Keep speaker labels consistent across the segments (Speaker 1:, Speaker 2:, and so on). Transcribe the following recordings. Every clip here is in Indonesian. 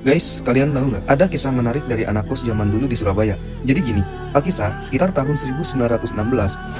Speaker 1: Guys, kalian tahu nggak? Ada kisah menarik dari anak kos zaman dulu di Surabaya. Jadi gini, Alkisah, sekitar tahun 1916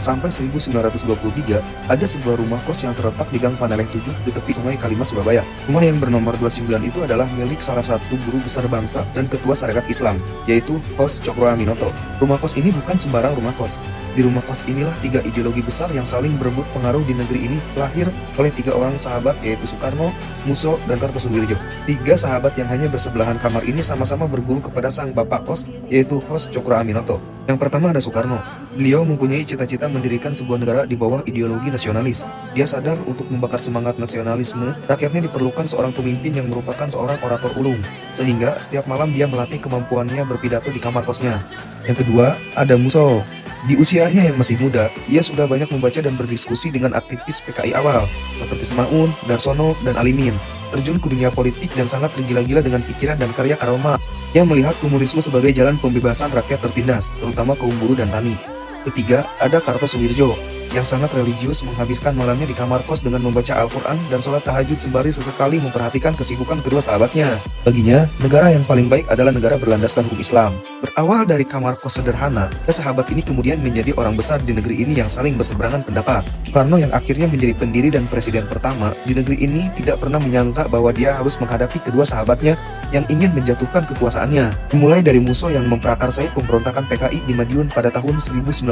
Speaker 1: sampai 1923, ada sebuah rumah kos yang terletak di Gang Paneleh 7 di tepi Sungai Kalimas, Surabaya. Rumah yang bernomor 29 itu adalah milik salah satu guru besar bangsa dan ketua Sarekat Islam, yaitu Kos Cokro Aminoto. Rumah kos ini bukan sembarang rumah kos. Di rumah kos inilah tiga ideologi besar yang saling berebut pengaruh di negeri ini lahir oleh tiga orang sahabat, yaitu Soekarno, Musso, dan Kartosuwirjo. Tiga sahabat yang hanya bersebelahan kamar ini sama-sama berguru kepada sang bapak kos, yaitu Kos Cokro Aminoto. Yang pertama ada Soekarno. Beliau mempunyai cita-cita mendirikan sebuah negara di bawah ideologi nasionalis. Dia sadar untuk membakar semangat nasionalisme, rakyatnya diperlukan seorang pemimpin yang merupakan seorang orator ulung, sehingga setiap malam dia melatih kemampuannya berpidato di kamar kosnya. Yang kedua ada Musso. Di usianya yang masih muda, ia sudah banyak membaca dan berdiskusi dengan aktivis PKI awal, seperti Semaun, Darsono, dan Alimin. Terjun ke dunia politik dan sangat tergila-gila dengan pikiran dan karya Karl Marx yang melihat komunisme sebagai jalan pembebasan rakyat tertindas, terutama kaum buruh dan tani. Ketiga, ada Kartosuwirjo, yang sangat religius menghabiskan malamnya di kamar kos dengan membaca Al-Quran dan sholat tahajud sembari sesekali memperhatikan kesibukan kedua sahabatnya. Baginya, negara yang paling baik adalah negara berlandaskan hukum Islam. Berawal dari kamar kos sederhana, sahabat ini kemudian menjadi orang besar di negeri ini yang saling berseberangan pendapat. Soekarno yang akhirnya menjadi pendiri dan presiden pertama di negeri ini tidak pernah menyangka bahwa dia harus menghadapi kedua sahabatnya yang ingin menjatuhkan kekuasaannya. Mulai dari Musso yang memprakarsai pemberontakan PKI di Madiun pada tahun 1948,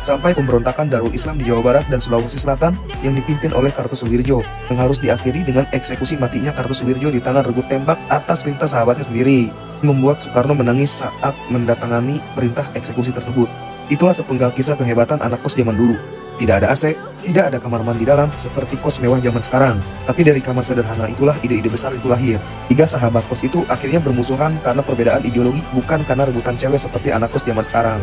Speaker 1: sampai pemberontakan Darul Islam di Jawa Barat dan Sulawesi Selatan yang dipimpin oleh Kartosuwirjo, yang harus diakhiri dengan eksekusi matinya Kartosuwirjo di tangan regu tembak atas perintah sahabatnya sendiri, membuat Soekarno menangis saat mendatangani perintah eksekusi tersebut. Itulah sepenggal kisah kehebatan anak kos zaman dulu. Tidak ada AC, tidak ada kamar mandi dalam seperti kos mewah zaman sekarang. Tapi dari kamar sederhana itulah ide-ide besar itu lahir. Tiga sahabat kos itu akhirnya bermusuhan karena perbedaan ideologi, bukan karena rebutan cewek seperti anak kos zaman sekarang.